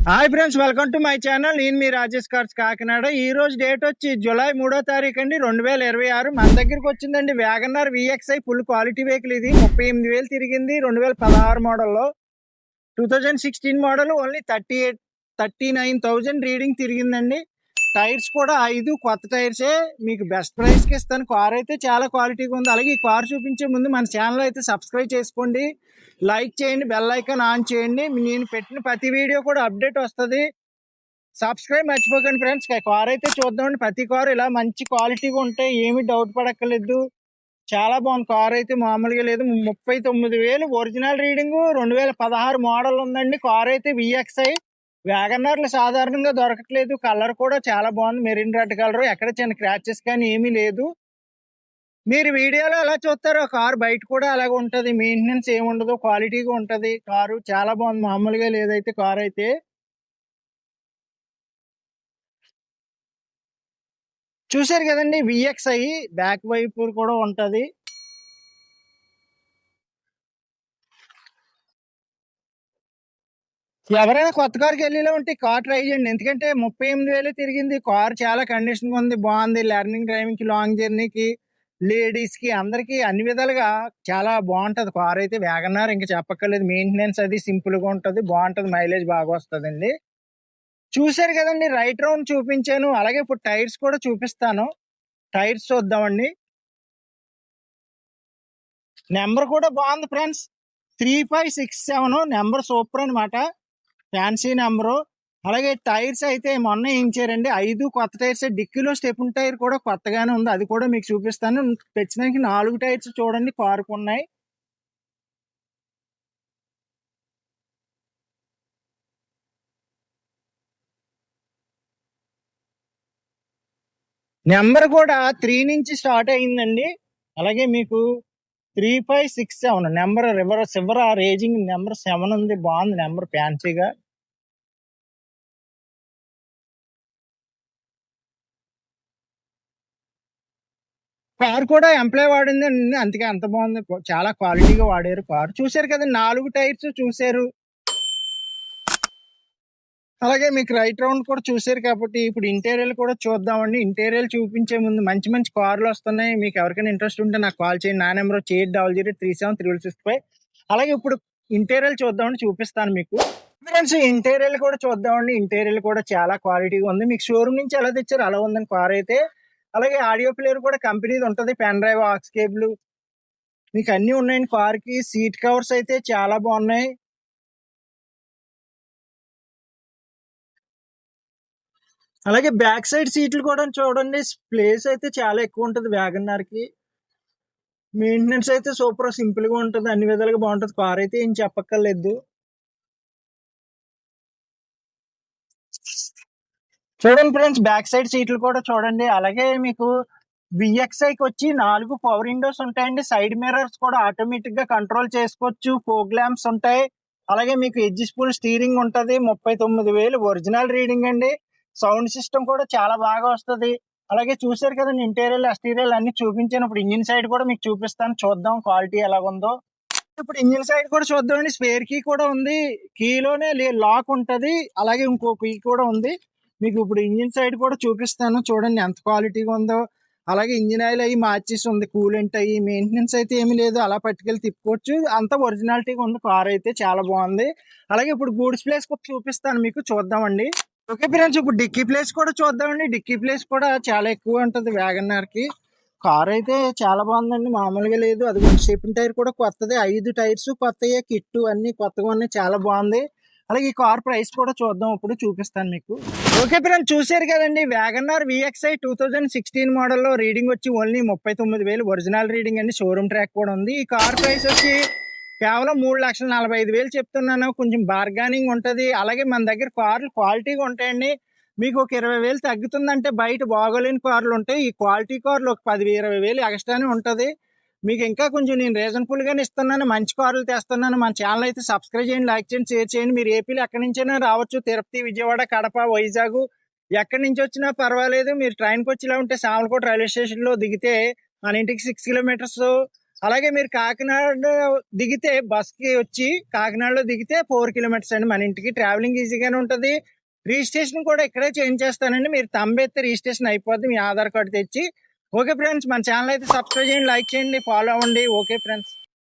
Hi friends, welcome to my channel. నేను మీ Rajesh cars Kakinada. ఈ రోజు డేట్ వచ్చి జూలై 3వ తారీఖు అండి, 2026. మన దగ్గరికి వచ్చిందండి Wagon R VXi full quality vehicle. ఇది 38,000 తిరిగింది. 2016 మోడల్లో, 2016 మోడల్. ఓన్లీ 39,000 రీడింగ్ తిరిగిందండి. టైర్స్ కూడా 5 కొత్త టైర్సే. మీకు బెస్ట్ ప్రైస్కి ఇస్తాను. కార్ అయితే చాలా క్వాలిటీగా ఉంది. అలాగే ఈ కార్ చూపించే ముందు మన ఛానల్ అయితే సబ్స్క్రైబ్ చేసుకోండి, లైక్ చేయండి, బెల్ ఐకాన్ ఆన్ చేయండి. నేను పెట్టిన ప్రతి వీడియో కూడా అప్డేట్ వస్తుంది. సబ్స్క్రైబ్ మర్చిపోకండి ఫ్రెండ్స్. కార్ అయితే చూద్దామండి. ప్రతి కారు ఇలా మంచి క్వాలిటీగా ఉంటాయి, ఏమి డౌట్ పడక్కర్లేదు. చాలా బాగుంది కార్ అయితే, మామూలుగా లేదు. 39,000 ఒరిజినల్ రీడింగ్, 2016 మోడల్ ఉందండి. కార్ అయితే VXi. వ్యాగనర్లు సాధారణంగా దొరకట్లేదు. కలర్ కూడా చాలా బాగుంది, మెరిన్ రెడ్ కలర్. ఎక్కడ చిన్న క్రాచెస్ కానీ ఏమీ లేదు. మీరు వీడియోలో ఎలా చూస్తారో కారు బయట కూడా అలాగే ఉంటది. మెయింటెనెన్స్ ఏముండదు, క్వాలిటీగా ఉంటది. కారు చాలా బాగుంది, మామూలుగా లేదైతే కారు అయితే. చూసారు కదండి, VXi బ్యాక్ వైపు కూడా ఉంటది. ఎవరైనా కొత్త కార్కి వెళ్ళేలా ఉంటే కార్ ట్రై చేయండి. ఎందుకంటే 38,000 తిరిగింది. కార్ చాలా కండిషన్ ఉంది, బాగుంది. లెర్నింగ్ డ్రైవింగ్ కి, లాంగ్ జర్నీకి, లేడీస్ కి, అందరికి అన్ని విధాలుగా చాలా బాగుంటది కార్ అయితే. వ్యాగనర్ ఇంకా చెప్పక్కర్లేదు. మెయింటెనెన్స్ అది సింపుల్ గా ఉంటది, బాగుంటది. మైలేజ్ బాగా వస్తుందండి. చూసారు కదండి, రైట్ రౌండ్ చూపించాను. అలాగే ఇప్పుడు టైర్స్ కూడా చూపిస్తాను. టైర్స్ చూద్దామండి. నెంబర్ కూడా బాగుంది ఫ్రెండ్స్, 3567 నెంబర్ సూపర్ అనమాట. Fancy number. అలాగే టైర్స్ అయితే మొన్న వేయించారండి, 5 కొత్త టైర్స్. డిక్కీలో స్టెప్న్ టైర్ కూడా కొత్తగానే ఉంది, అది కూడా మీకు చూపిస్తాను. తెచ్చినానికి 4 టైర్స్ చూడండి కారుకు ఉన్నాయి. నెంబర్ కూడా 3 నుంచి స్టార్ట్ అయిందండి. అలాగే మీకు 3567 నెంబర్ సిల్వర్ రేజింగ్ నెంబర్ 7 ఉంది. బాగుంది నెంబర్, ఫ్యాన్సీగా. కార్ కూడా ఎంప్లాయ్ వాడింది అండి, అందుకే అంత బాగుంది. చాలా క్వాలిటీగా వాడారు కార్. చూసారు కదా, 4 టైర్స్ చూసారు. అలాగే మీకు రైట్ రౌండ్ కూడా చూసారు కాబట్టి ఇప్పుడు ఇంటీరియర్ కూడా చూద్దామండి. ఇంటీరియర్ చూపించే ముందు మంచి మంచి కార్లు వస్తున్నాయి. మీకు ఎవరికైనా ఇంట్రెస్ట్ ఉంటే నాకు కాల్ చేయండి. నా నెంబర్ వచ్చి 80037365. అలాగే ఇప్పుడు ఇంటీరియర్ చూద్దామండి, చూపిస్తాను మీకు. ఫ్రెండ్స్, ఇంటీరియర్ కూడా చూద్దామండి. ఇంటీరియర్ కూడా చాలా క్వాలిటీగా ఉంది. మీకు షోరూమ్ నుంచి ఎలా తెచ్చారు అలా ఉందని కార్ అయితే. అలాగే ఆడియో ప్లేయర్ కూడా కంపెనీది ఉంటుంది, పెన్ డ్రైవ్, ఆక్స్ కేబుల్, మీకు అన్ని ఉన్నాయండి కార్ కి. సీట్ కవర్స్ అయితే చాలా బాగున్నాయి. అలాగే బ్యాక్ సైడ్ సీట్లు కూడా చూడండి, ప్లేస్ అయితే చాలా ఎక్కువ ఉంటుంది వ్యాగనర్ కి. మెయింటెనెన్స్ అయితే సూపర్, సింపుల్ గా ఉంటుంది, అన్ని విధాలుగా బాగుంటుంది. కార్ అయితే ఏం చెప్పక్కర్లేదు. చూడండి ఫ్రెండ్స్, బ్యాక్ సైడ్ సీట్లు కూడా చూడండి. అలాగే మీకు VXiకి వచ్చి 4 పవర్ విండోస్ ఉంటాయండి. సైడ్ మిర్రర్స్ కూడా ఆటోమేటిక్ గా కంట్రోల్ చేసుకోవచ్చు. ఫోగ్ ల్యాంప్స్ ఉంటాయి. అలాగే మీకు ఎడ్జ్ స్పూల్ స్టీరింగ్ ఉంటది. 39,000 ఒరిజినల్ రీడింగ్ అండి. సౌండ్ సిస్టమ్ కూడా చాలా బాగా వస్తుంది. అలాగే చూసారు కదండి, ఇంటీరియర్ ఎక్స్టీరియర్ అన్ని చూపించాను. ఇప్పుడు ఇంజిన్ సైడ్ కూడా మీకు చూపిస్తాను, చూద్దాం క్వాలిటీ ఎలా ఉందో. ఇప్పుడు ఇంజిన్ సైడ్ కూడా చూద్దామండి. స్పేర్ కీ కూడా ఉంది, కీలోనే లాక్ ఉంటది. అలాగే ఇంకో కీ కూడా ఉంది. మీకు ఇప్పుడు ఇంజిన్ సైడ్ కూడా చూపిస్తాను, చూడండి ఎంత క్వాలిటీగా ఉందో. అలాగే ఇంజిన్ ఆయిల్ అవి మార్చేసి ఉంది, కూలెంట్ అయ్యి. మెయింటెనెన్స్ అయితే ఏమీ లేదు, అలా పట్టుకెళ్ళి తిప్పుకోవచ్చు. అంత ఒరిజినాలిటీగా ఉంది కార్ అయితే, చాలా బాగుంది. అలాగే ఇప్పుడు గూడ్స్ ప్లేస్ కూడా చూపిస్తాను మీకు, చూద్దామండి. ఓకే ఫ్రెండ్స్, ఇప్పుడు డిక్కీ ప్లేస్ కూడా చూద్దామండి. డిక్కీ ప్లేస్ కూడా చాలా ఎక్కువ ఉంటుంది వ్యాగనర్ కి. కార్ అయితే చాలా బాగుందండి, మామూలుగా లేదు. అది స్టెప్న్ టైర్ కూడా కొత్తది, 5 టైర్స్ కొత్తయే, కిట్టు అన్ని కొత్తగా ఉన్నాయి, చాలా బాగుంది. అలాగే ఈ కార్ ప్రైస్ కూడా చూద్దాం, ఇప్పుడు చూపిస్తాను మీకు. ఓకే ఫ్రెండ్స్, చూసారు కదండి, వ్యాగనర్ VXi 2016 మోడల్లో రీడింగ్ వచ్చి ఓన్లీ 39,000 ఒరిజినల్ రీడింగ్ అండి. షోరూమ్ ట్రాక్ కూడా ఉంది. ఈ కార్ ప్రైస్ వచ్చి కేవలం 3,45,000 చెప్తున్నాను. కొంచెం బార్గానింగ్ ఉంటది. అలాగే మన దగ్గర కార్లు క్వాలిటీగా ఉంటాయండి. మీకు ఒక 20,000 తగ్గుతుందంటే బయట బాగోలేని కార్లు ఉంటాయి. ఈ క్వాలిటీ కార్లు ఒక 10,000-20,000 ఎక్స్ట్రానే ఉంటది. మీకు ఇంకా కొంచెం నేను రీజనబుల్ గానే ఇస్తున్నాను, మంచి కార్లు తెస్తున్నాను. మన ఛానల్ అయితే సబ్స్క్రైబ్ చేయండి, లైక్ చేయండి, షేర్ చేయండి. మీరు ఏపీలో ఎక్కడి నుంచైనా రావచ్చు. తిరుపతి, విజయవాడ, కడప, వైజాగ్ ఎక్కడి నుంచి వచ్చినా పర్వాలేదు. మీరు ట్రైన్కి వచ్చేలా ఉంటే సామలకోట రైల్వే స్టేషన్ లో దిగితే మన ఇంటికి 6 కిలోమీటర్స్ అలాగే మీరు కాకినాడ దిగితే బస్కి వచ్చి కాకినాడలో దిగితే 4 కిలోమీటర్స్ అండి మన ఇంటికి. ట్రావెలింగ్ ఈజీగానే ఉంటుంది. రిజిస్ట్రేషన్ కూడా ఇక్కడే చేంజ్ చేస్తానండి. మీరు తంబెత్తే రిజిస్ట్రేషన్ అయిపోద్ది మీ ఆధార్ కార్డు తెచ్చి. ఓకే ఫ్రెండ్స్, మన ఛానల్ అయితే సబ్స్క్రైబ్ చేయండి, లైక్ చేయండి, ఫాలో అవ్వండి. Okay friends.